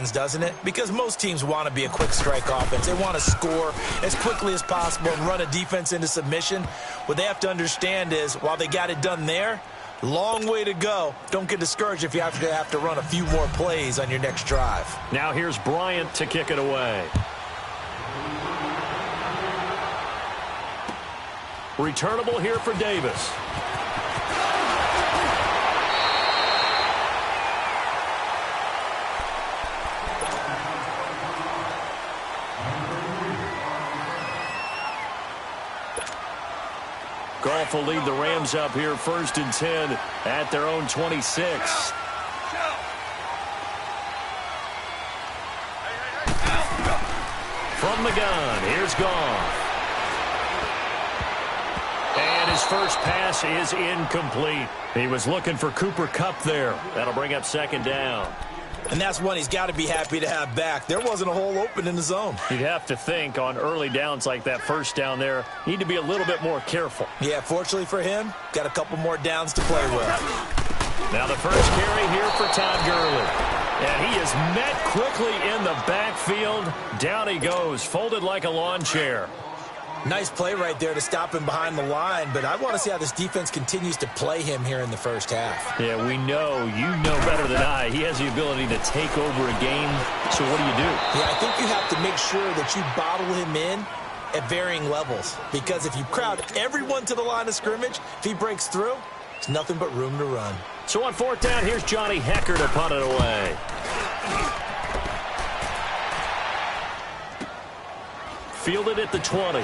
happens, doesn't it? Because most teams want to be a quick strike offense. They want to score as quickly as possible and run a defense into submission. What they have to understand is, while they got it done there, long way to go. Don't get discouraged if you have to run a few more plays on your next drive. Now here's Bryant to kick it away. Returnable here for Davis. Goff will lead the Rams up here 1st and 10 at their own 26. From the gun, here's Goff. And his first pass is incomplete. He was looking for Cooper Kupp there. That'll bring up 2nd down. And that's one he's got to be happy to have back. There wasn't a hole open in the zone. You'd have to think on early downs like that 1st down there, need to be a little bit more careful. Yeah, fortunately for him, got a couple more downs to play with. Now the first carry here for Todd Gurley. And he is met quickly in the backfield. Down he goes, folded like a lawn chair. Nice play right there to stop him behind the line, but I want to see how this defense continues to play him here in the first half. Yeah, we know, you know better than I, he has the ability to take over a game, so what do you do? Yeah, I think you have to make sure that you bottle him in at varying levels, because if you crowd everyone to the line of scrimmage, if he breaks through, there's nothing but room to run. So on 4th down, here's Johnny Hecker to punt it away. Fielded at the 20.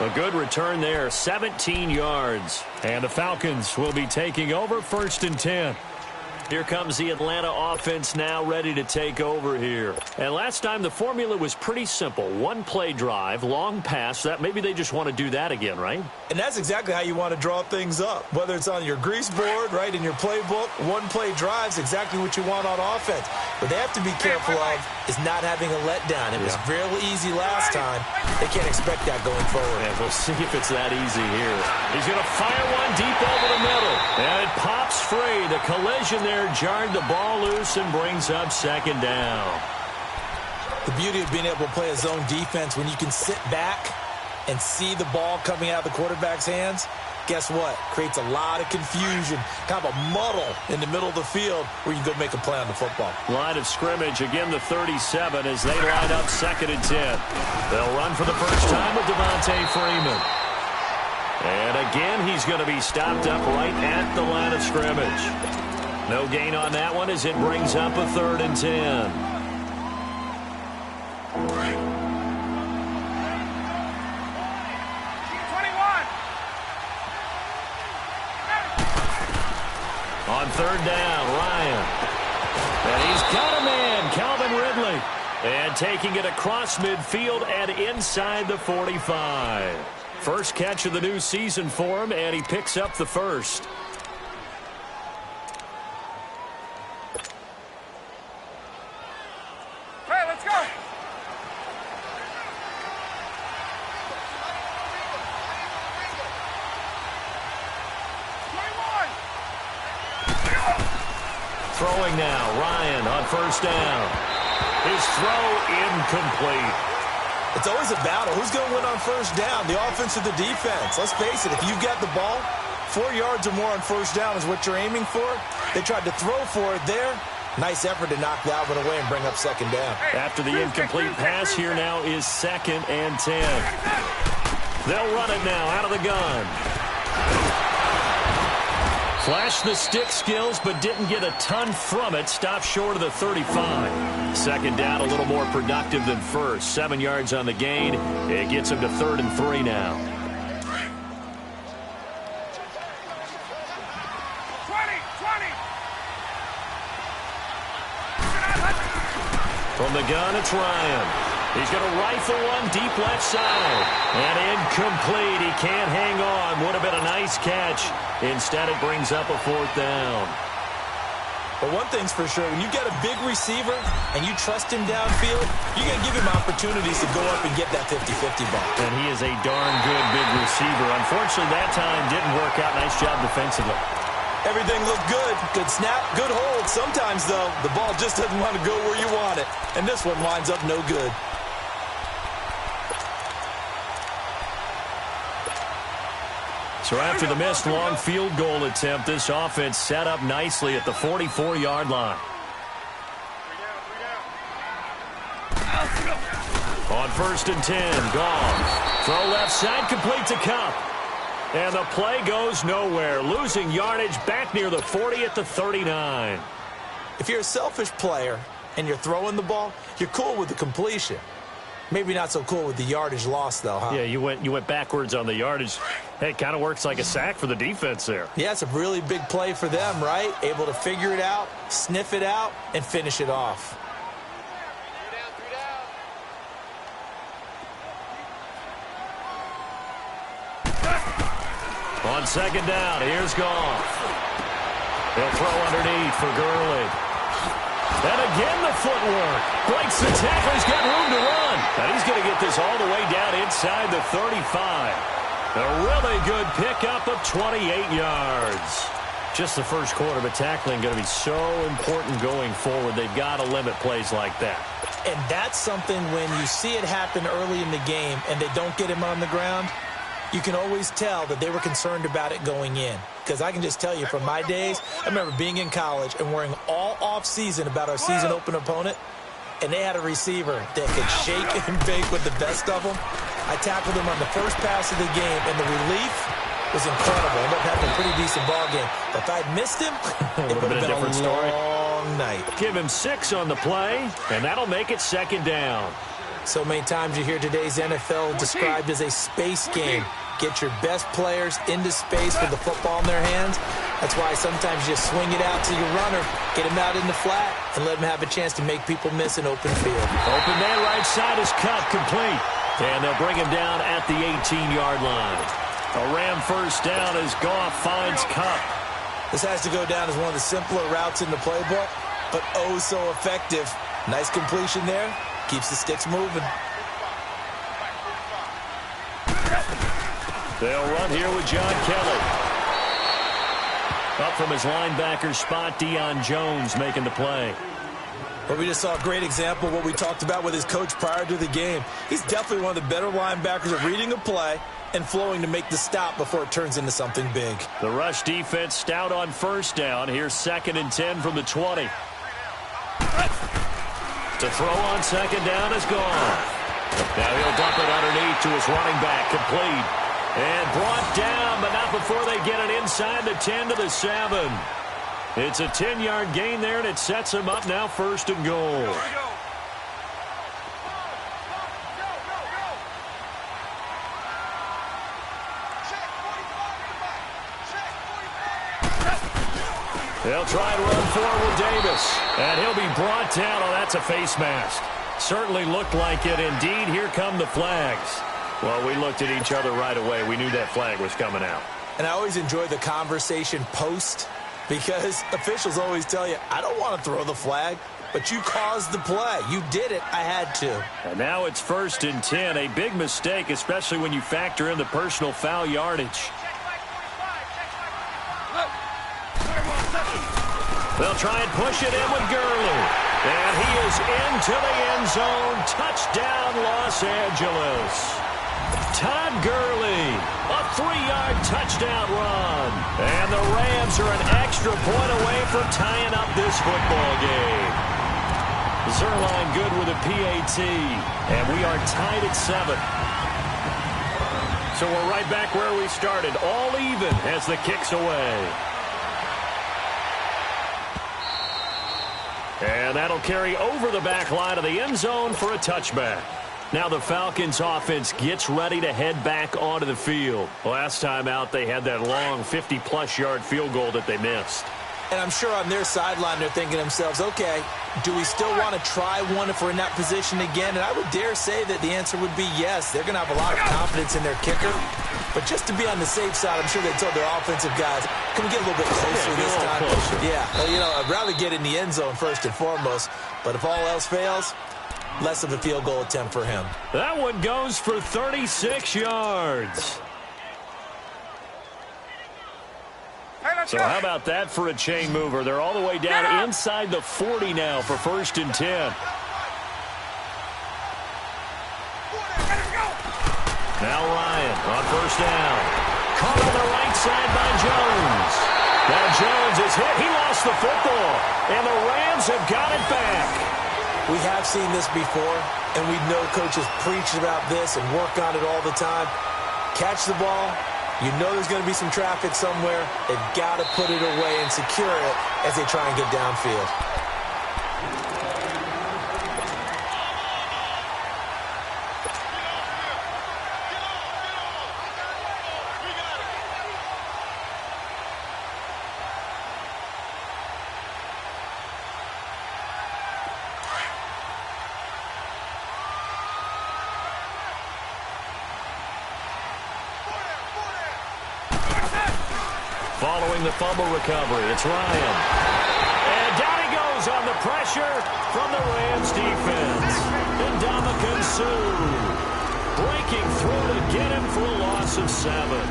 A good return there, 17 yards. And the Falcons will be taking over 1st and 10. Here comes the Atlanta offense now ready to take over here. And last time the formula was pretty simple. One play drive, long pass. That maybe they just want to do that again, right? And that's exactly how you want to draw things up. Whether it's on your grease board, right, in your playbook, one play drive is exactly what you want on offense. What they have to be careful of is not having a letdown. It was real easy last time. They can't expect that going forward. And we'll see if it's that easy here. He's going to fire one deep over the middle. And it pops free. The collision there jarred the ball loose and brings up 2nd down. The beauty of being able to play a zone defense when you can sit back and see the ball coming out of the quarterback's hands, guess what? Creates a lot of confusion, kind of a muddle in the middle of the field where you can go make a play on the football. Line of scrimmage, again the 37 as they line up 2nd and 10. They'll run for the first time with Devontae Freeman. And again, he's going to be stopped up right at the line of scrimmage. No gain on that one as it brings up a 3rd and 10. On 3rd down, Ryan. And he's got a man, Calvin Ridley. And taking it across midfield and inside the 45. First catch of the new season for him, and he picks up the first. Hey, let's go. Throwing now, Ryan on 1st down. His throw incomplete. It's always a battle. Who's going to win on 1st down, the offense or the defense? Let's face it, if you've got the ball, 4 yards or more on 1st down is what you're aiming for. They tried to throw for it there. Nice effort to knock that one away and bring up 2nd down. After the incomplete pass, here now is 2nd and 10. They'll run it now out of the gun. Flashed the stick skills, but didn't get a ton from it. Stopped short of the 35. 2nd down, a little more productive than 1st. 7 yards on the gain. It gets him to 3rd and 3 now. 20. From the gun, it's Ryan. He's going to rifle one deep left side. And incomplete. He can't hang on. Would have been a nice catch. Instead, it brings up a 4th down. But one thing's for sure, when you get a big receiver and you trust him downfield, you're going to give him opportunities to go up and get that 50-50 ball. And he is a darn good big receiver. Unfortunately, that time didn't work out. Nice job defensively. Everything looked good. Good snap, good hold. Sometimes, though, the ball just doesn't want to go where you want it. And this one winds up no good. So after the missed long field goal attempt, this offense set up nicely at the 44-yard line. On 1st and 10, Goff. Throw left side, complete to Cup. And the play goes nowhere, losing yardage back near the 40 at the 39. If you're a selfish player and you're throwing the ball, you're cool with the completion. Maybe not so cool with the yardage loss, though, huh? Yeah, you went backwards on the yardage. Hey, it kind of works like a sack for the defense there. Yeah, it's a really big play for them, right? Able to figure it out, sniff it out, and finish it off. On 2nd down, here's Goff. He'll throw underneath for Gurley. And again the footwork. Breaks the tackle. He's got room to run. And he's going to get this all the way down inside the 35. A really good pickup of 28 yards. Just the first quarter, but tackling going to be so important going forward. They've got to limit plays like that. And that's something when you see it happen early in the game and they don't get him on the ground, you can always tell that they were concerned about it going in. Because I can just tell you from my days, I remember being in college and worrying all off-season about our season-open opponent, and they had a receiver that could shake and bake with the best of them. I tackled him on the first pass of the game, and the relief was incredible. I ended up having a pretty decent ball game. But if I'd missed him, it would have been a different long night. Give him 6 on the play, and that'll make it 2nd down. So many times you hear today's NFL described as a space game. Get your best players into space with the football in their hands. That's why sometimes you just swing it out to your runner, get him out in the flat, and let him have a chance to make people miss an open field. Open man right side is cut, complete. And they'll bring him down at the 18-yard line. A Ram first down as Goff finds Cup. This has to go down as one of the simpler routes in the playbook, but oh so effective. Nice completion there. Keeps the sticks moving. They'll run here with John Kelly. Up from his linebacker spot, Deion Jones making the play. Well, we just saw a great example of what we talked about with his coach prior to the game. He's definitely one of the better linebackers at reading a play and flowing to make the stop before it turns into something big. The rush defense stout on first down. Here's 2nd and 10 from the 20. To throw on 2nd down is gone. Now he'll dump it underneath to his running back, complete. And brought down, but not before they get it inside the 10 to the 7. It's a 10-yard gain there, and it sets him up now 1st and goal. They'll try and run forward with Davis. And he'll be brought down. Oh, that's a face mask. Certainly looked like it. Indeed, here come the flags. Well, we looked at each other right away. We knew that flag was coming out. And I always enjoy the conversation post because officials always tell you, I don't want to throw the flag, but you caused the play. You did it. I had to. And now it's 1st and 10. A big mistake, especially when you factor in the personal foul yardage. They'll try and push it in with Gurley. And he is into the end zone. Touchdown, Los Angeles. Todd Gurley, a 3-yard touchdown run. And the Rams are an extra point away from tying up this football game. Zerline good with a PAT. And we are tied at 7. So we're right back where we started. All even as the kick's away. And that'll carry over the back line of the end zone for a touchback. Now the Falcons offense gets ready to head back onto the field. Last time out, they had that long 50-plus yard field goal that they missed. And I'm sure on their sideline they're thinking to themselves, okay, do we still want to try one if we're in that position again? And I would dare say that the answer would be yes. They're going to have a lot of confidence in their kicker. But just to be on the safe side, I'm sure they told their offensive guys, can we get a little bit closer this time? Yeah, well, you know, I'd rather get in the end zone first and foremost. But if all else fails, less of a field goal attempt for him. That one goes for 36 yards. So how about that for a chain mover? They're all the way down inside the 40 now for 1st and 10. Now Ryan on 1st down. Caught on the right side by Jones. Now Jones is hit. He lost the football. And the Rams have got it back. We have seen this before, and we know coaches preach about this and work on it all the time. Catch the ball. You know there's going to be some traffic somewhere. They've got to put it away and secure it as they try and get downfield. Following the fumble recovery, it's Ryan. And down he goes on the pressure from the Rams defense. And Ndamukong Suh breaking through to get him for a loss of 7.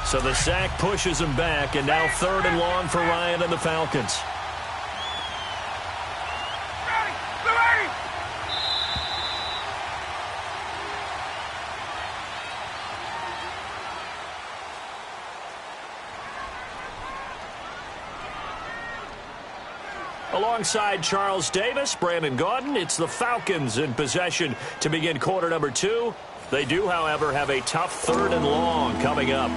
So the sack pushes him back, and now 3rd and long for Ryan and the Falcons. Alongside Charles Davis, Brandon Gaudin, it's the Falcons in possession to begin quarter number 2. They do, however, have a tough 3rd and long coming up.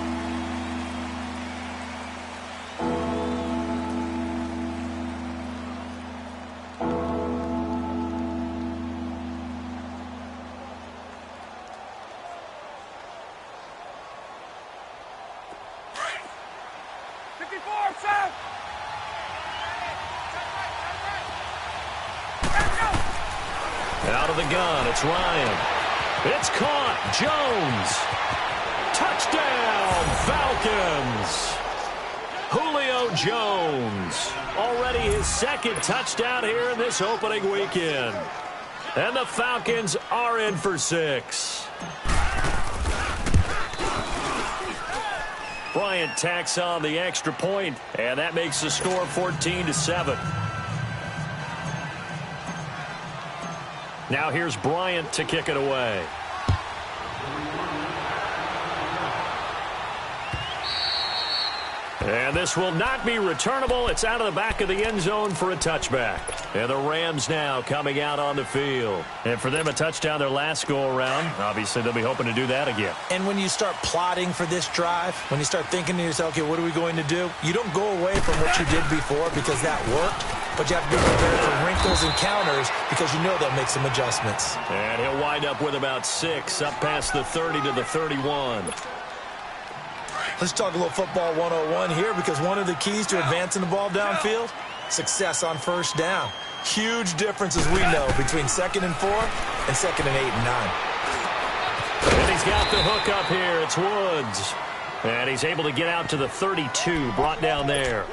Out of the gun, it's Ryan. It's caught. Jones. Touchdown, Falcons. Julio Jones. Already his 2nd touchdown here in this opening weekend. And the Falcons are in for 6. Bryant tacks on the extra point, and that makes the score 14-7. Now here's Bryant to kick it away. And this will not be returnable. It's out of the back of the end zone for a touchback. And the Rams now coming out on the field. And for them, a touchdown their last go-around. Obviously, they'll be hoping to do that again. And when you start plotting for this drive, when you start thinking to yourself, okay, what are we going to do? You don't go away from what you did before because that worked. But you have to be prepared for wrinkles and counters because you know they'll make some adjustments. And he'll wind up with about 6 up past the 30 to the 31. Let's talk a little football 101 here because one of the keys to advancing the ball downfield, success on 1st down. Huge difference, as we know, between 2nd and 4 and 2nd and 8 and 9. And he's got the hook up here. It's Woods. And he's able to get out to the 32, brought down there.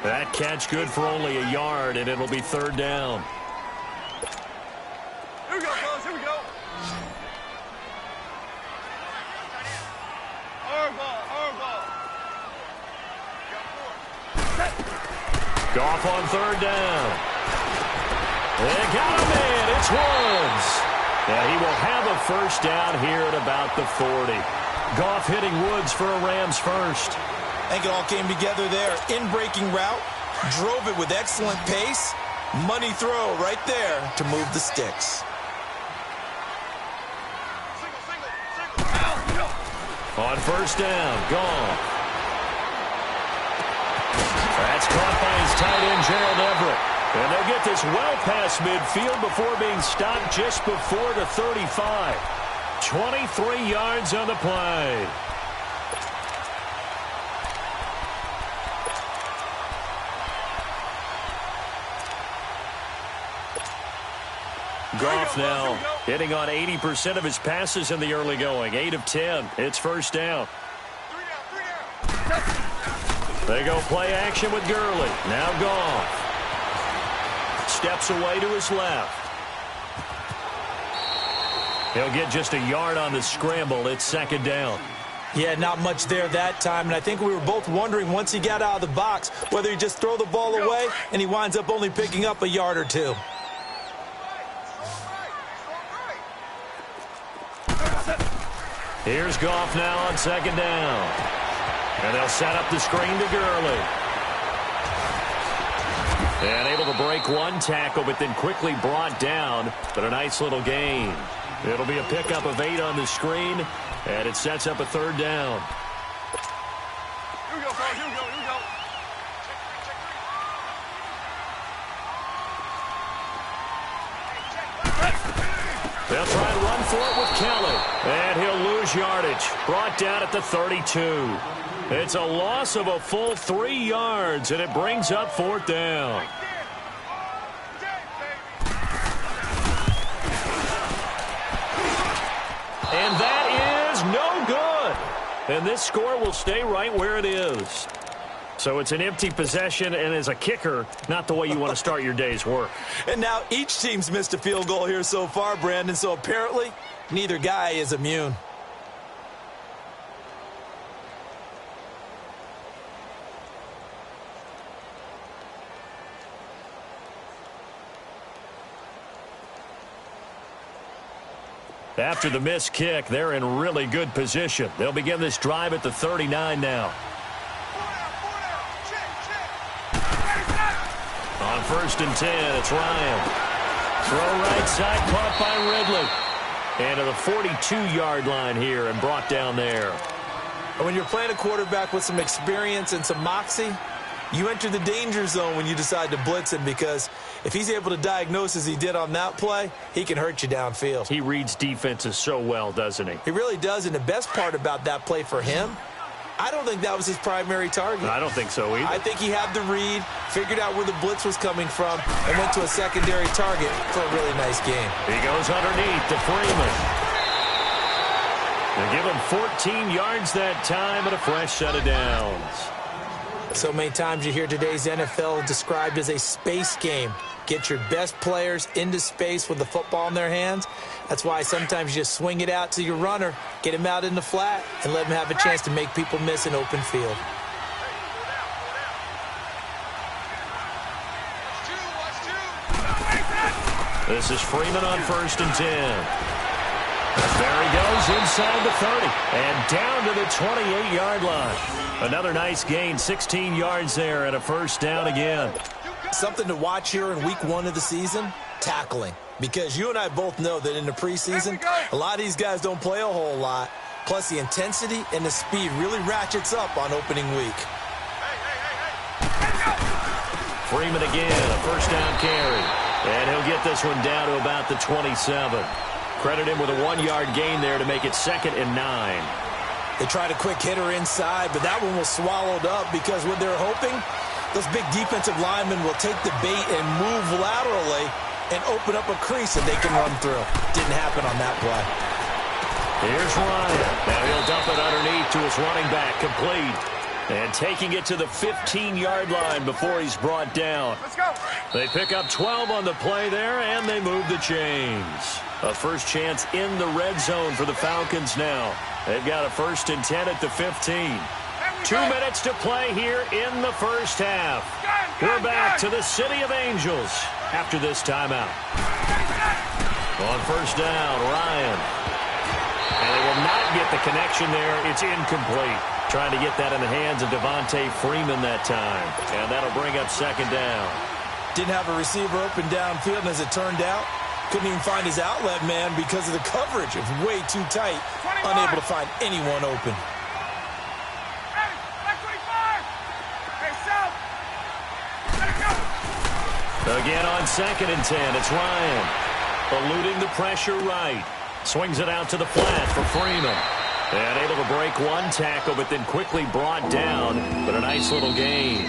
That catch good for only a yard, and it'll be 3rd down. Here we go, fellas. Here we go. Our ball. Goff on 3rd down. They got him in. It's Woods. And he will have a 1st down here at about the 40. Goff hitting Woods for a Rams 1st. I think it all came together there. In-breaking route, drove it with excellent pace. Money throw right there to move the sticks. On 1st down, Goff. That's caught by his tight end, Gerald Everett. And they'll get this well past midfield before being stopped just before the 35. 23 yards on the play. Goff now hitting on 80% of his passes in the early going. 8 of 10. It's first down. They go play action with Gurley. Now Goff. Steps away to his left. He'll get just a yard on the scramble. It's second down. Yeah, not much there that time, and I think we were both wondering once he got out of the box whether he just throw the ball away and he winds up only picking up a yard or two. Here's Goff now on second down. And they'll set up the screen to Gurley. And able to break one tackle, but then quickly brought down. But a nice little gain. It'll be a pickup of 8 on the screen, and it sets up a third down. Here we go, fellas. Here we go. Here we go. They'll try and run for it with Kelly. And he'll lose yardage. Brought down at the 32. It's a loss of a full 3 yards, and it brings up fourth down. And that is no good. And this score will stay right where it is. So it's an empty possession, and as a kicker, not the way you want to start your day's work. And now each team's missed a field goal here so far, Brandon, so apparently neither guy is immune. After the missed kick, they're in really good position. They'll begin this drive at the 39 now. On first and 10, it's Ryan. Throw right side, caught by Ridley. And to the 42-yard line here and brought down there. And when you're playing a quarterback with some experience and some moxie, you enter the danger zone when you decide to blitz him, because if he's able to diagnose as he did on that play, he can hurt you downfield. He reads defenses so well, doesn't he? He really does, and the best part about that play for him, I don't think that was his primary target. I don't think so either. I think he had the read, figured out where the blitz was coming from, and went to a secondary target for a really nice game. He goes underneath to Freeman. They give him 14 yards that time and a fresh set of downs. So many times you hear today's NFL described as a space game. Get your best players into space with the football in their hands. That's why sometimes you just swing it out to your runner, get him out in the flat, and let him have a chance to make people miss an open field. This is Freeman on first and 10. There he goes inside the 30 and down to the 28-yard line. Another nice gain, 16 yards there and a first down again. Something to watch here in week 1 of the season, tackling. Because you and I both know that in the preseason, a lot of these guys don't play a whole lot. Plus the intensity and the speed really ratchets up on opening week. Freeman again, a first down carry. And he'll get this one down to about the 27. Credit him with a 1-yard gain there to make it 2nd and 9. They tried a quick hitter inside, but that one was swallowed up because what they're hoping, those big defensive linemen will take the bait and move laterally and open up a crease that they can run through. Didn't happen on that play. Here's Ryan. Now he'll dump it underneath to his running back, complete. And taking it to the 15-yard line before he's brought down. Let's go. They pick up 12 on the play there, and they move the chains. A first chance in the red zone for the Falcons now. They've got a first and 10 at the 15. 2 minutes to play here in the first half. We're back to the City of Angels after this timeout. On first down, Ryan. And they will not get the connection there. It's incomplete. Trying to get that in the hands of Devontae Freeman that time. And that'll bring up second down. Didn't have a receiver open downfield, and as it turned out, couldn't even find his outlet man because of the coverage. It was way too tight, unable to find anyone open. Again on 2nd and 10, it's Ryan. Eluding the pressure right. Swings it out to the flat for Freeman. And able to break one tackle, but then quickly brought down. But a nice little gain.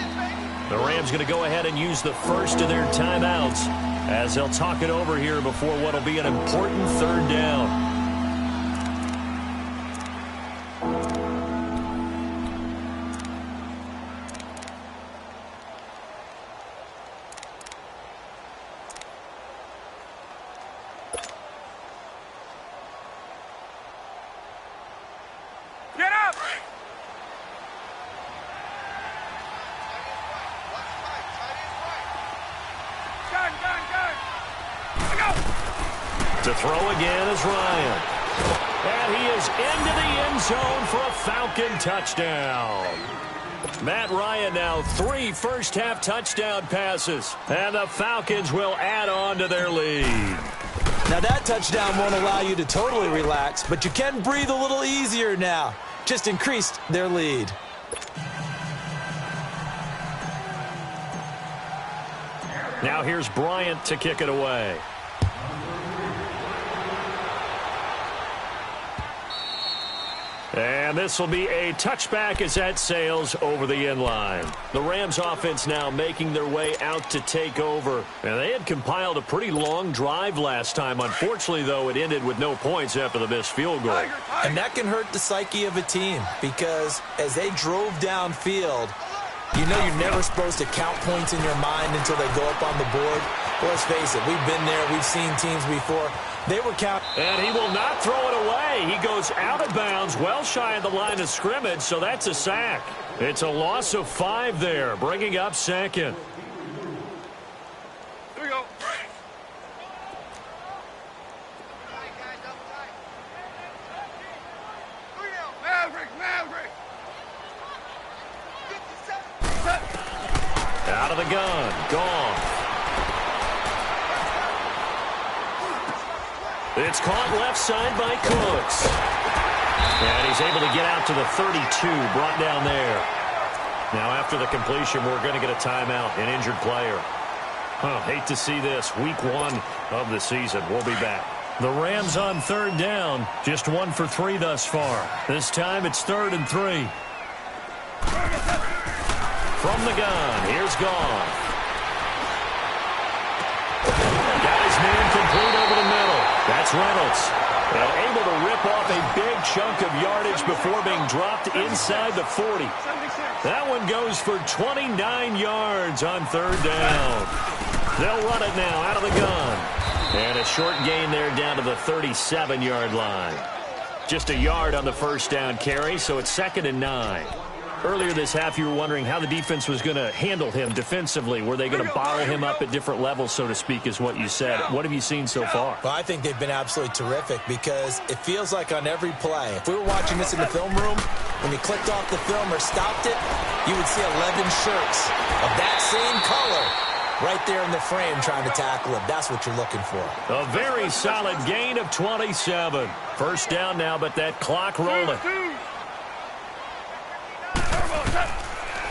The Rams going to go ahead and use the first of their timeouts as they'll talk it over here before what will be an important third down. Get up! To throw again is Ryan. And he is into the end zone for a Falcon touchdown. Matt Ryan now 3 first-half touchdown passes. And the Falcons will add on to their lead. Now that touchdown won't allow you to totally relax, but you can breathe a little easier now. Just increased their lead. Now here's Bryant to kick it away. And this will be a touchback as that sails over the end line. The Rams offense now making their way out to take over. And they had compiled a pretty long drive last time. Unfortunately, though, it ended with no points after the missed field goal. And that can hurt the psyche of a team because as they drove downfield, you know you're never supposed to count points in your mind until they go up on the board. Well, let's face it, we've been there. We've seen teams before. They were counting. And he will not throw it away. He goes out of bounds, well shy of the line of scrimmage, so that's a sack. It's a loss of 5 there, bringing up second. Here we go. Maverick. Out of the gun, gone. It's caught left side by Cooks. And he's able to get out to the 32, brought down there. Now after the completion, we're going to get a timeout, an injured player. Hate to see this. Week 1 of the season. We'll be back. The Rams on third down. Just 1 for 3 thus far. This time it's 3rd and 3. From the gun, here's Goff. Got his man complete over the middle. That's Reynolds. And able to rip off a big chunk of yardage before being dropped inside the 40. That one goes for 29 yards on third down. They'll run it now out of the gun. And a short gain there down to the 37-yard line. Just a yard on the first down carry, so it's 2nd and 9. Earlier this half, you were wondering how the defense was going to handle him defensively. Were they going to bottle him up at different levels, so to speak, is what you said. What have you seen so far? Well, I think they've been absolutely terrific because it feels like on every play, if we were watching this in the film room, when you clicked off the film or stopped it, you would see 11 shirts of that same color right there in the frame trying to tackle him. That's what you're looking for. A very solid gain of 27. First down now, but that clock rolling.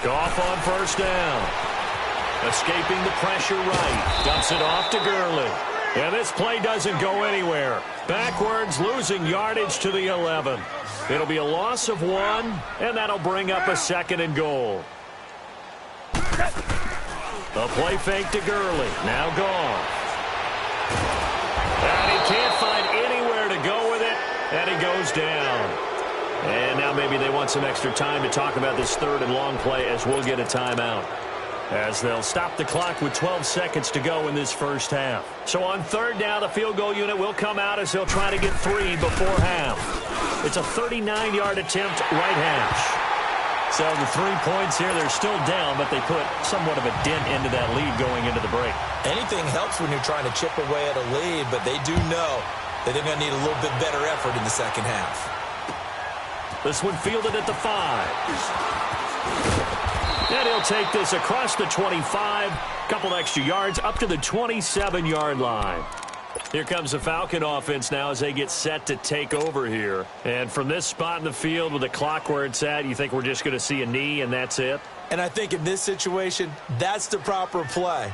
Goff on first down. Escaping the pressure right. Dumps it off to Gurley. And this play doesn't go anywhere. Backwards, losing yardage to the 11. It'll be a loss of 1, and that'll bring up a 2nd and goal. A play fake to Gurley. Now Goff. And he can't find anywhere to go with it, and he goes down. And now maybe they want some extra time to talk about this 3rd and long play as we'll get a timeout. As they'll stop the clock with 12 seconds to go in this first half. So on third down, the field goal unit will come out as they'll try to get 3 before half. It's a 39-yard attempt right hash. So the 3 points here, they're still down, but they put somewhat of a dent into that lead going into the break. Anything helps when you're trying to chip away at a lead, but they do know that they're going to need a little bit better effort in the second half. This one fielded at the 5. And he'll take this across the 25. Couple extra yards up to the 27-yard line. Here comes the Falcon offense now as they get set to take over here. And from this spot in the field with the clock where it's at, you think we're just going to see a knee and that's it? And I think in this situation, that's the proper play.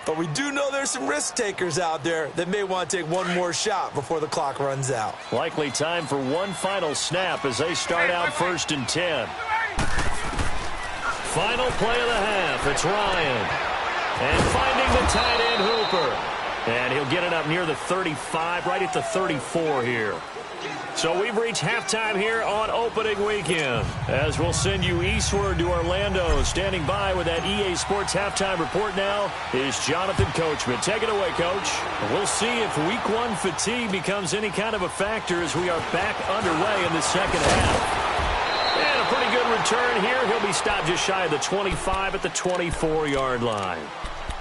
But we do know there's some risk takers out there that may want to take one more shot before the clock runs out. Likely time for one final snap as they start out 1st and 10. Final play of the half. It's Ryan. And finding the tight end who'll Cooper. And he'll get it up near the 35, right at the 34 here. So we've reached halftime here on opening weekend. As we'll send you eastward to Orlando. Standing by with that EA Sports halftime report now is Jonathan Coachman. Take it away, Coach. We'll see if week one fatigue becomes any kind of a factor as we are back underway in the second half. And a pretty good return here. He'll be stopped just shy of the 25 at the 24-yard line.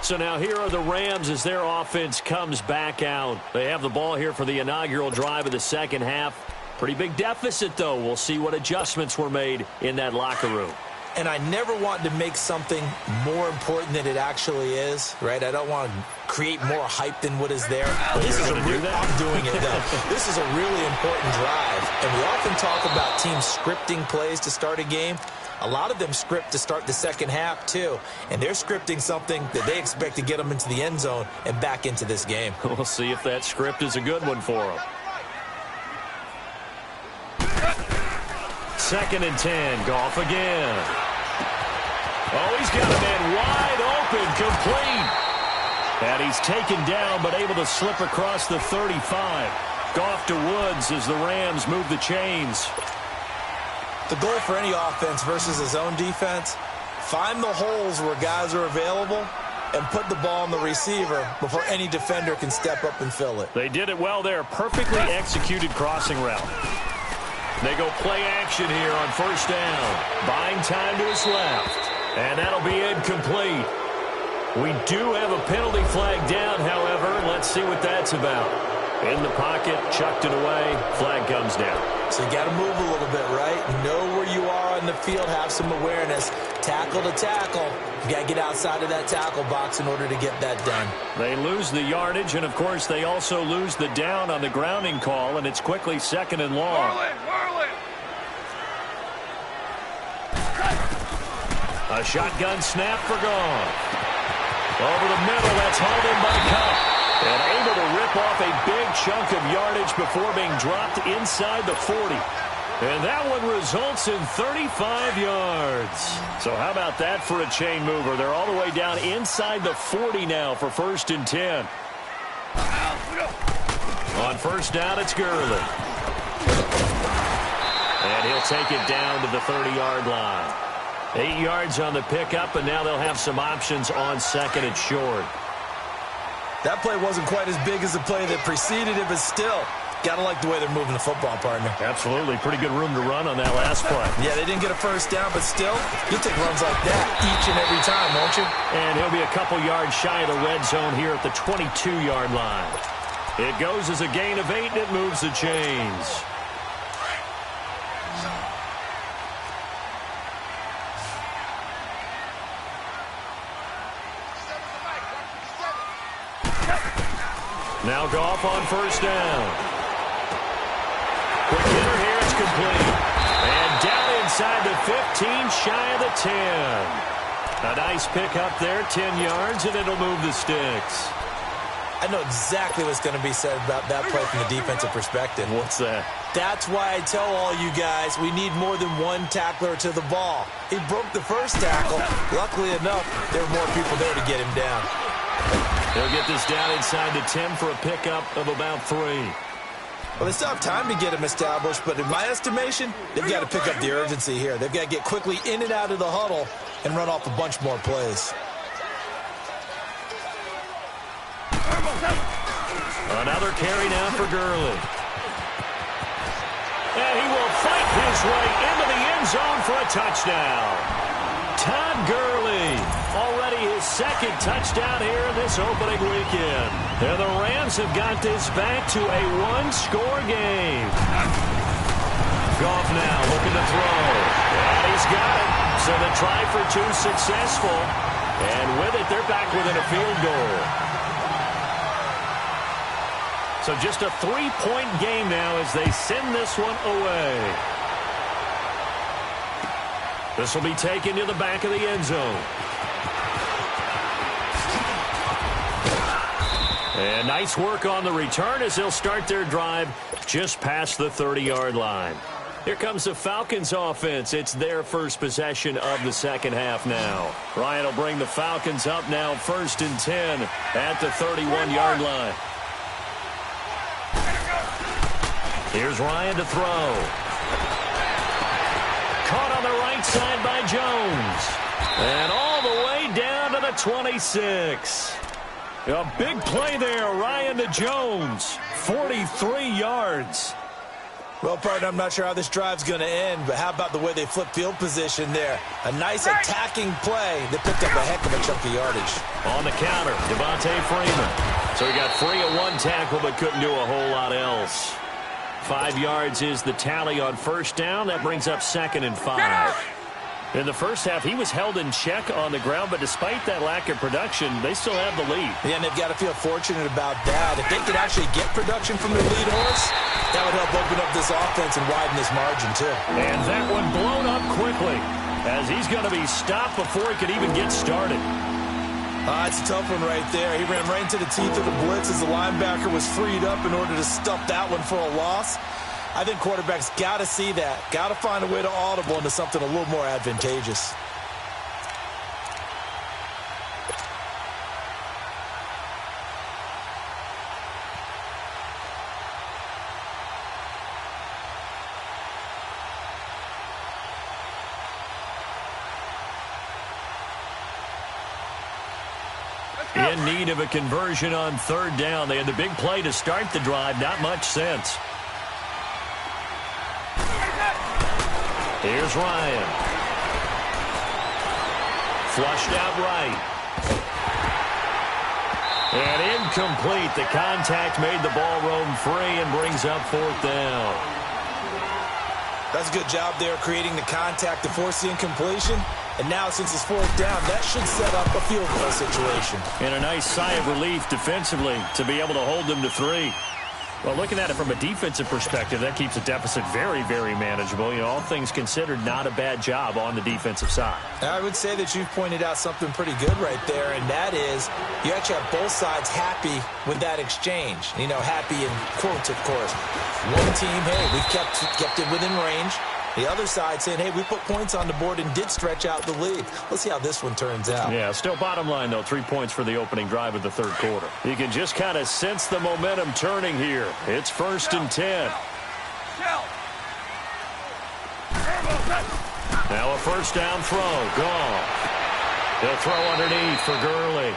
So now here are the Rams as their offense comes back out. They have the ball here for the inaugural drive of the second half. Pretty big deficit, though. We'll see what adjustments were made in that locker room. And I never want to make something more important than it actually is, right? I don't want to create more hype than what is there. This is I'm doing it, though. This is a really important drive. And we often talk about teams scripting plays to start a game. A lot of them script to start the second half, too. And they're scripting something that they expect to get them into the end zone and back into this game. We'll see if that script is a good one for them. 2nd and 10. Goff again. Oh, he's got a man wide open, complete. And he's taken down, but able to slip across the 35. Goff to Woods as the Rams move the chains. The goal for any offense versus his own defense, find the holes where guys are available and put the ball on the receiver before any defender can step up and fill it. They did it well there. Perfectly executed crossing route. They go play action here on 1st down. Buying time to his left. And that'll be incomplete. We do have a penalty flag down, however. Let's see what that's about. In the pocket, chucked it away. Flag comes down. So you got to move a little bit, right? Know where you are on the field, have some awareness. Tackle to tackle. You got to get outside of that tackle box in order to get that done. They lose the yardage, and, of course, they also lose the down on the grounding call, and it's quickly 2nd and long. Whirl it. A shotgun snap for Goff. Over the middle, that's hauled in by Cup. And able to rip off a big chunk of yardage before being dropped inside the 40. And that one results in 35 yards. So how about that for a chain mover? They're all the way down inside the 40 now for 1st and 10. On 1st down, it's Gurley. And he'll take it down to the 30-yard line. 8 yards on the pickup, and now they'll have some options on 2nd and short. That play wasn't quite as big as the play that preceded it, but still, got to like the way they're moving the football, partner. Absolutely. Pretty good room to run on that last play. Yeah, they didn't get a 1st down, but still, you'll take runs like that each and every time, won't you? And he'll be a couple yards shy of the red zone here at the 22-yard line. It goes as a gain of 8, and it moves the chains. Now Goff on 1st down. Quick hitter here, it's complete. And down inside the 15, shy of the 10. A nice pick up there, 10 yards, and it'll move the sticks. I know exactly what's going to be said about that play from the defensive perspective. What's that? That's why I tell all you guys we need more than one tackler to the ball. He broke the 1st tackle. Luckily enough, there were more people there to get him down. They'll get this down inside the 10 for a pickup of about 3. Well, they still have time to get him established, but in my estimation, they've got to pick up the urgency here. They've got to get quickly in and out of the huddle and run off a bunch more plays. Another carry now for Gurley. And he will fight his way into the end zone for a touchdown. Todd Gurley, already his 2nd touchdown here in this opening weekend. And the Rams have got this back to a 1-score game. Goff now looking to throw. And he's got it. So the try for 2 successful. And with it, they're back within a field goal. So just a 3-point game now as they send this one away. This will be taken to the back of the end zone. And nice work on the return as they'll start their drive just past the 30-yard line. Here comes the Falcons offense. It's their first possession of the second half now. Ryan will bring the Falcons up now 1st and 10 at the 31-yard line. Here's Ryan to throw. Caught on the right side by Jones. And all the way down to the 26. A big play there, Ryan to Jones. 43 yards. Well, partner, I'm not sure how this drive's going to end, but how about the way they flip field position there? A nice attacking play that picked up a heck of a chunk of yardage. On the counter, Devontae Freeman. So he got free of one tackle but couldn't do a whole lot else. 5 yards is the tally on first down. That brings up 2nd and 5. In the first half, he was held in check on the ground, but despite that lack of production, they still have the lead. Yeah, and they've got to feel fortunate about that. If they could actually get production from their lead horse, that would help open up this offense and widen this margin, too. And that one blown up quickly, as he's going to be stopped before he could even get started. It's a tough one right there. He ran right into the teeth of the blitz as the linebacker was freed up in order to stuff that one for a loss. I think quarterbacks got to see that. Got to find a way to audible into something a little more advantageous. In need of a conversion on 3rd down. They had the big play to start the drive. Not much sense. Here's Ryan. Flushed out right. And incomplete. The contact made the ball roam free and brings up 4th down. That's a good job there creating the contact to force the incompletion. And now, since it's 4th down, that should set up a field goal situation. And a nice sigh of relief defensively to be able to hold them to 3. Well, looking at it from a defensive perspective, that keeps the deficit very, very manageable. You know, all things considered, not a bad job on the defensive side. I would say that you've pointed out something pretty good right there, and that is you actually have both sides happy with that exchange. You know, happy in quotes, of course. One team, hey, we've kept it within range. The other side saying, hey, we put points on the board and did stretch out the lead. Let's see how this one turns out. Yeah, still bottom line, though, 3 points for the opening drive of the 3rd quarter. You can just kind of sense the momentum turning here. It's 1st and 10. Now a 1st down throw. Gone. They'll throw underneath for Gurley.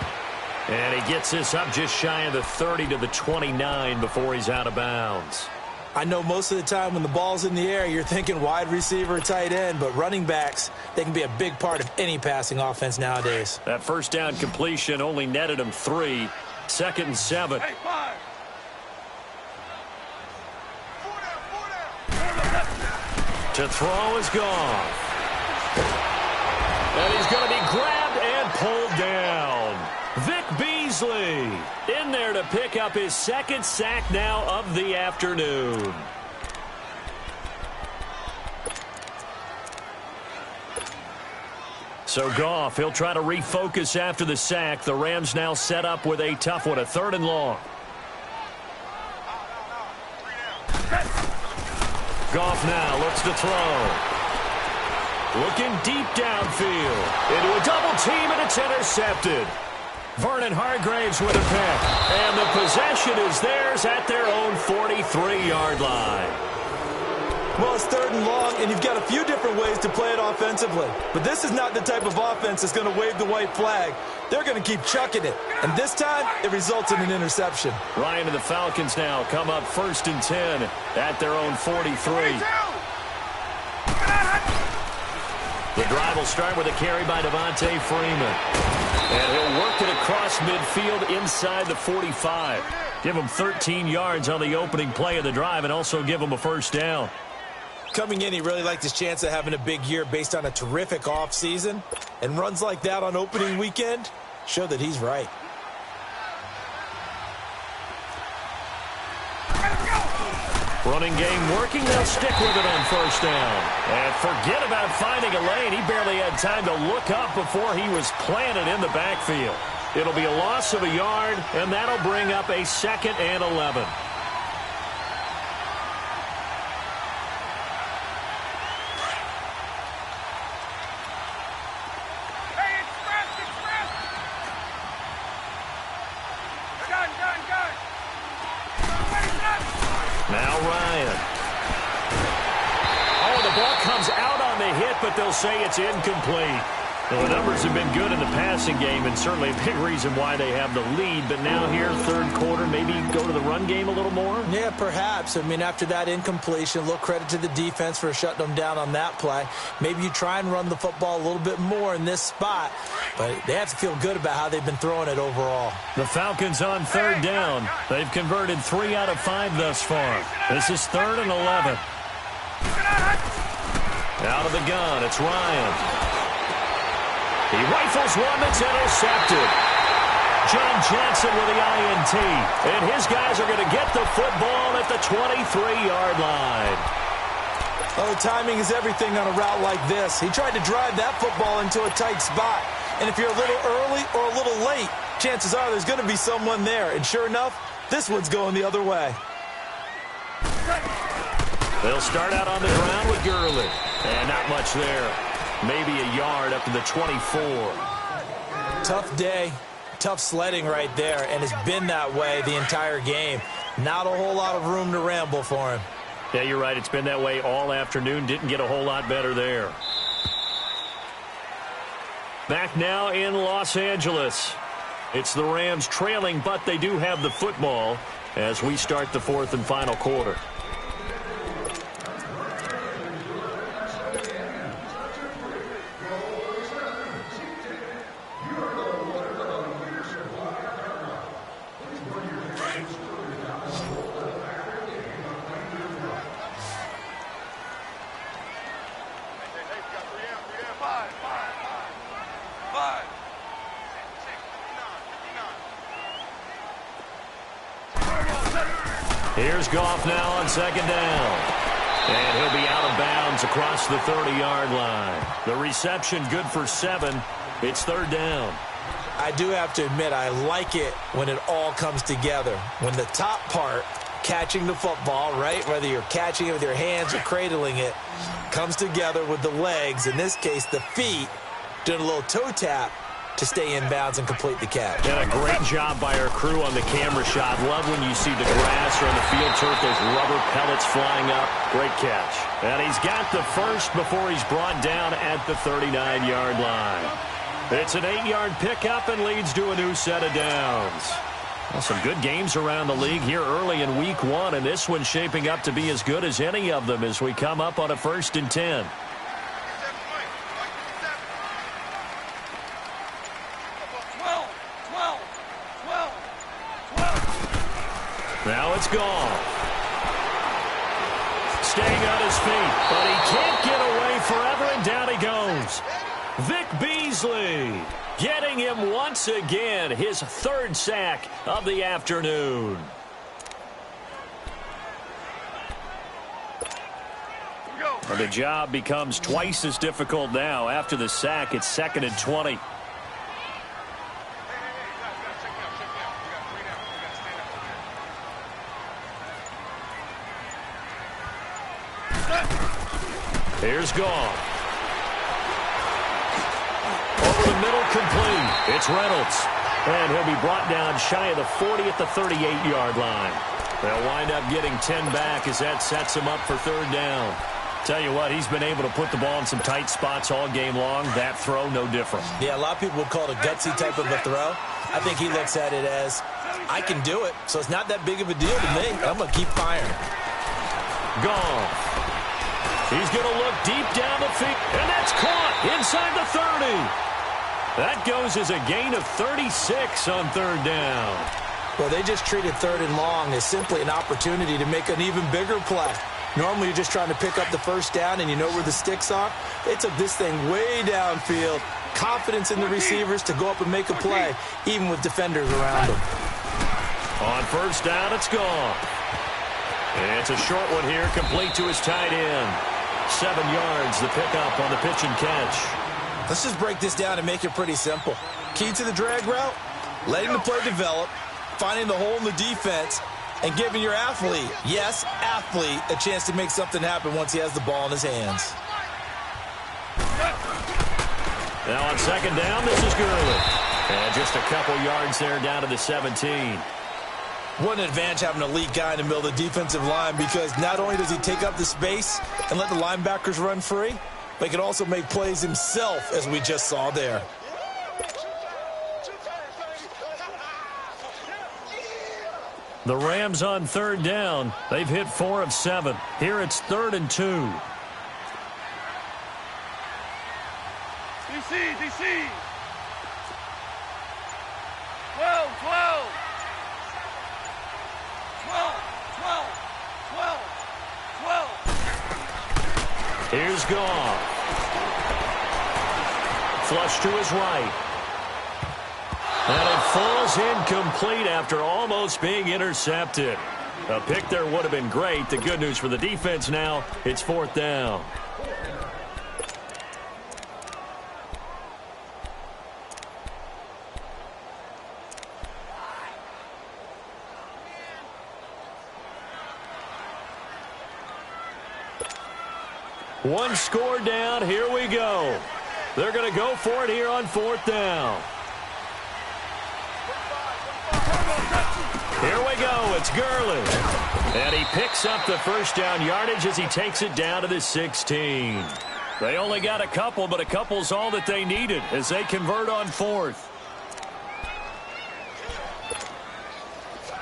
And he gets this up just shy of the 30 to the 29 before he's out of bounds. I know most of the time when the ball's in the air, you're thinking wide receiver, tight end, but running backs, they can be a big part of any passing offense nowadays. That 1st down completion only netted him 3. 2nd and 7. To throw is gone. And he's going to be grabbed and pulled down. Vic Beasley in there to pick up his 2nd sack now of the afternoon. So Goff, he'll try to refocus after the sack. The Rams now set up with a tough one, a 3rd and long. Goff now looks to throw. Looking deep downfield. Into a double team, and it's intercepted. Vernon Hargreaves with a pick. And the possession is theirs at their own 43-yard line. Well, it's 3rd and long, and you've got a few different ways to play it offensively. But this is not the type of offense that's going to wave the white flag. They're going to keep chucking it. And this time, it results in an interception. Ryan and the Falcons now come up 1st and 10 at their own 43. The drive will start with a carry by Devontae Freeman. And he'll work it across midfield inside the 45. Give him 13 yards on the opening play of the drive and also give him a 1st down. Coming in, he really liked his chance of having a big year based on a terrific offseason. And runs like that on opening weekend show that he's right. Running game working. They'll stick with it on 1st down. And forget about finding a lane. He barely had time to look up before he was planted in the backfield. It'll be a loss of a yard, and that'll bring up a 2nd and 11. but they'll say it's incomplete. Well, the numbers have been good in the passing game, and certainly a big reason why they have the lead. But now here, third quarter, maybe go to the run game a little more? Yeah, perhaps. I mean, after that incompletion, a little credit to the defense for shutting them down on that play. Maybe you try and run the football a little bit more in this spot, but they have to feel good about how they've been throwing it overall. The Falcons on third down. They've converted 3 out of 5 thus far. This is 3rd and 11. Out of the gun, it's Ryan. He rifles one that's intercepted. John Johnson with the INT. And his guys are going to get the football at the 23-yard line. Oh, timing is everything on a route like this. He tried to drive that football into a tight spot. And if you're a little early or a little late, chances are there's going to be someone there. And sure enough, this one's going the other way. They'll start out on the ground with Gurley. And not much there. Maybe a yard up to the 24. Tough day, tough sledding right there, and it's been that way the entire game. Not a whole lot of room to ramble for him. Yeah, you're right. It's been that way all afternoon. Didn't get a whole lot better there. Back now in Los Angeles. It's the Rams trailing, but they do have the football as we start the 4th and final quarter. Here's Goff now on 2nd down. And he'll be out of bounds across the 30-yard line. The reception good for 7. It's 3rd down. I do have to admit, I like it when it all comes together. When the top part, catching the football, right, whether you're catching it with your hands or cradling it, comes together with the legs, in this case the feet, doing a little toe tap to stay in bounds and complete the catch. And a great job by our crew on the camera shot. Love when you see the grass or on the field turf, those rubber pellets flying up. Great catch. And he's got the first before he's brought down at the 39-yard line. It's an 8-yard pickup and leads to a new set of downs. Well, some good games around the league here early in week 1, and this one's shaping up to be as good as any of them as we come up on a 1st and 10. Now it's gone. Staying on his feet, but he can't get away forever, and down he goes. Vic Beasley getting him once again, his 3rd sack of the afternoon. And the job becomes twice as difficult now. After the sack, it's 2nd and 20. Here's Goff. Over the middle, complete. It's Reynolds. And he'll be brought down shy of the 40 at the 38-yard line. They'll wind up getting 10 back as that sets him up for 3rd down. Tell you what, he's been able to put the ball in some tight spots all game long. That throw, no different. Yeah, a lot of people would call it a gutsy type of a throw. I think he looks at it as, I can do it, so it's not that big of a deal to me. I'm going to keep firing. Goff. He's going to look deep down the field, and that's caught inside the 30. That goes as a gain of 36 on 3rd down. Well, they just treated 3rd and long as simply an opportunity to make an even bigger play. Normally, you're just trying to pick up the 1st down, and you know where the sticks are. They took this thing way downfield. Confidence in the receivers to go up and make a play, even with defenders around them. On 1st down, it's gone. And it's a short one here, complete to his tight end. 7 yards, the pickup on the pitch and catch. Let's just break this down and make it pretty simple. Key to the drag route, letting the play develop, finding the hole in the defense, and giving your athlete, yes, athlete, a chance to make something happen once he has the ball in his hands. Now on 2nd down, this is Gurley. And just a couple yards there down to the 17. What an advantage having an elite guy in the middle of the defensive line, because not only does he take up the space and let the linebackers run free, but he can also make plays himself, as we just saw there. The Rams on third down. They've hit 4 of 7. Here it's 3rd and 2. DC. 12. 12. Here's Goff. Flush to his right. And it falls incomplete after almost being intercepted. A pick there would have been great. The good news for the defense now, it's 4th down. One score down. Here we go. They're going to go for it here on 4th down. Here we go. It's Gurley. And he picks up the first down yardage as he takes it down to the 16. They only got a couple, but a couple's all that they needed as they convert on 4th.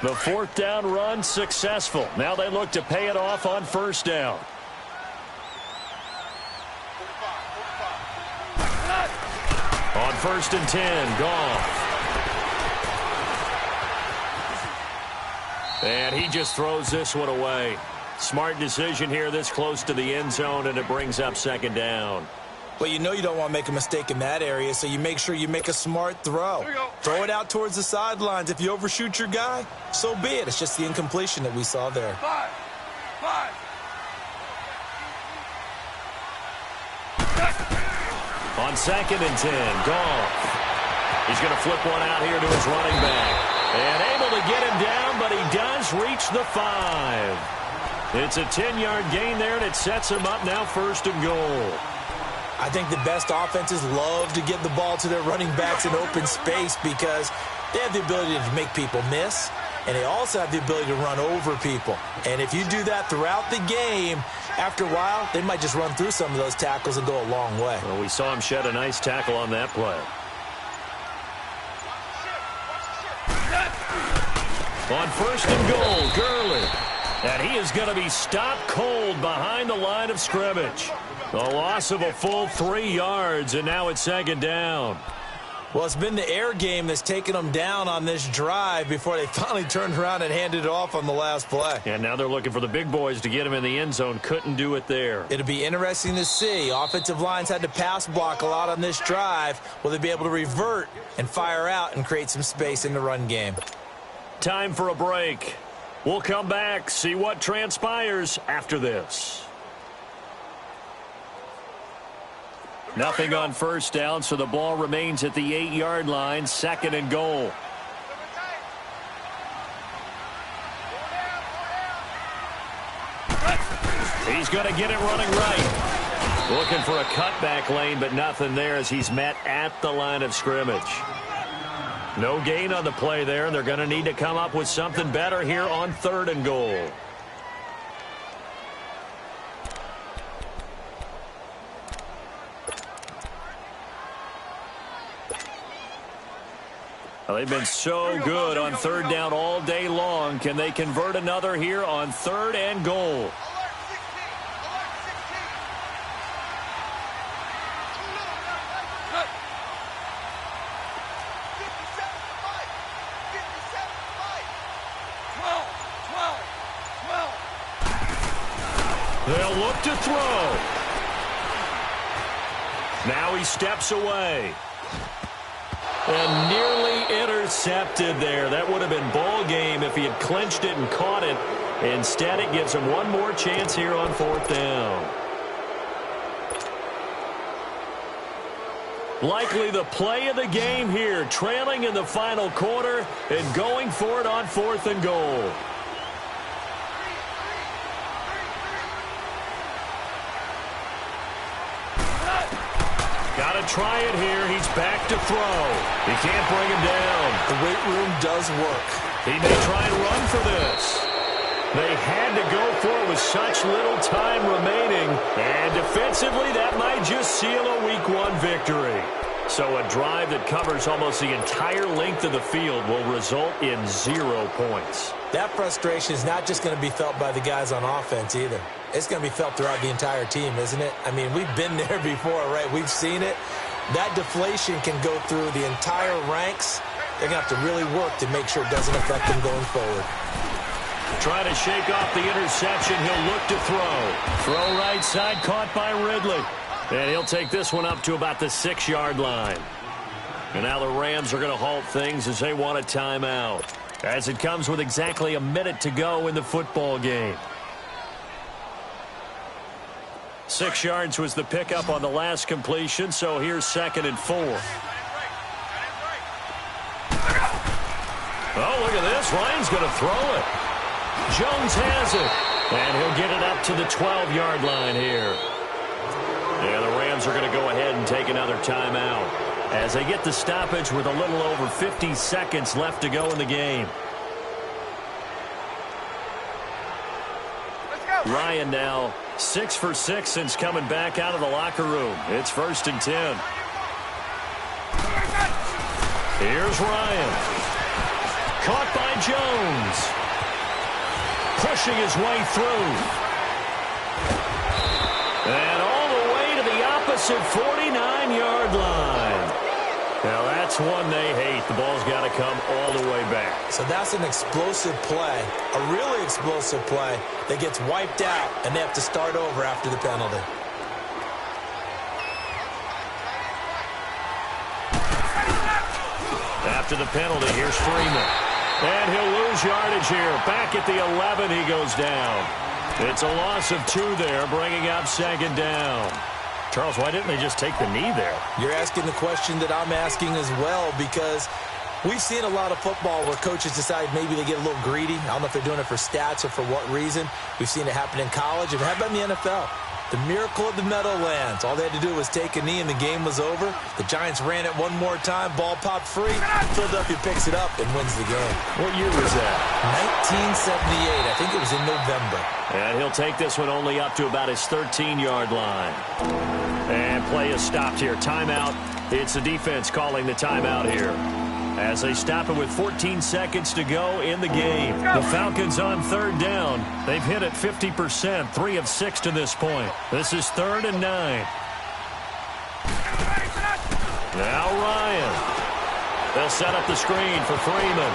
The 4th down run successful. Now they look to pay it off on 1st down. On 1st and 10, Goff. And he just throws this one away. Smart decision here this close to the end zone, and it brings up 2nd down. Well, you know you don't want to make a mistake in that area, so you make sure you make a smart throw. Throw it out towards the sidelines. If you overshoot your guy, so be it. It's just the incompletion that we saw there. 5. On 2nd and 10, Goff. He's going to flip one out here to his running back. And able to get him down, but he does reach the 5. It's a 10-yard gain there, and it sets him up now 1st and goal. I think the best offenses love to get the ball to their running backs in open space because they have the ability to make people miss, and they also have the ability to run over people. And if you do that throughout the game, after a while, they might just run through some of those tackles and go a long way. Well, we saw him shed a nice tackle on that play. On 1st and goal, Gurley. And he is going to be stopped cold behind the line of scrimmage. A loss of a full 3 yards, and now it's 2nd down. Well, it's been the air game that's taken them down on this drive before they finally turned around and handed it off on the last play. And now they're looking for the big boys to get him in the end zone. Couldn't do it there. It'll be interesting to see. Offensive lines had to pass block a lot on this drive. Will they be able to revert and fire out and create some space in the run game? Time for a break. We'll come back, see what transpires after this. Nothing on 1st down, so the ball remains at the 8-yard line, 2nd and goal. He's going to get it running right. Looking for a cutback lane, but nothing there as he's met at the line of scrimmage. No gain on the play there, and they're going to need to come up with something better here on 3rd and goal. Well, they've been so good on 3rd down all day long. Can they convert another here on 3rd and goal? They'll look to throw. Now he steps away. And nearly intercepted there. That would have been ball game if he had clinched it and caught it. Instead, it gives him one more chance here on 4th down. Likely the play of the game here, trailing in the final quarter and going for it on 4th and goal. Got to try it here. He's back to throw. He can't bring him down. The weight room does work. He may try and run for this. They had to go for it with such little time remaining. And defensively, that might just seal a Week 1 victory. So a drive that covers almost the entire length of the field will result in 0 points. That frustration is not just going to be felt by the guys on offense either. It's going to be felt throughout the entire team, isn't it? I mean, we've been there before, right? We've seen it. That deflation can go through the entire ranks. They're going to have to really work to make sure it doesn't affect them going forward. Trying to shake off the interception. He'll look to throw. Throw right side, caught by Ridley. And he'll take this one up to about the 6-yard line. And now the Rams are going to halt things as they want a timeout, as it comes with exactly a minute to go in the football game. 6 yards was the pickup on the last completion, so here's 2nd and 4. Oh, look at this. Ryan's going to throw it. Jones has it. And he'll get it up to the 12-yard line here. Yeah, the Rams are going to go ahead and take another timeout as they get the stoppage with a little over 50 seconds left to go in the game. Ryan now 6 for 6 since coming back out of the locker room. It's 1st and 10. Here's Ryan. Caught by Jones. Pushing his way through. And all the way to the opposite 49-yard line. Now that's one they hate. The ball's got to come all the way back. So that's an explosive play, a really explosive play that gets wiped out, and they have to start over after the penalty. After the penalty, here's Freeman. And he'll lose yardage here. Back at the 11, he goes down. It's a loss of 2 there, bringing up 2nd down. Charles, why didn't they just take the knee there? You're asking the question that I'm asking as well, because we've seen a lot of football where coaches decide maybe they get a little greedy. I don't know if they're doing it for stats or for what reason. We've seen it happen in college, and how about in the NFL? The miracle of the Meadowlands. All they had to do was take a knee and the game was over. The Giants ran it one more time. Ball popped free. Philadelphia picks it up and wins the game. What year was that? 1978. I think it was in November. And he'll take this one only up to about his 13-yard line. And play is stopped here. Timeout. It's the defense calling the timeout here, as they stop it with 14 seconds to go in the game. The Falcons on 3rd down. They've hit it 50%, 3 of 6 to this point. This is 3rd and 9. Now Ryan. They'll set up the screen for Freeman.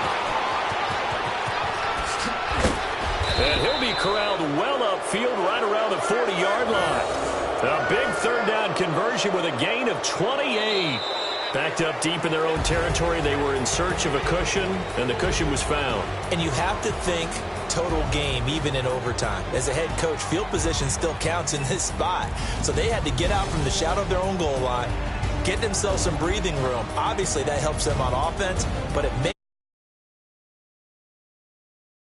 And he'll be corralled well upfield right around the 40-yard line. A big 3rd down conversion with a gain of 28. Backed up deep in their own territory, they were in search of a cushion, and the cushion was found. And you have to think total game, even in overtime. As a head coach, field position still counts in this spot. So they had to get out from the shadow of their own goal line, get themselves some breathing room. Obviously, that helps them on offense, but it makes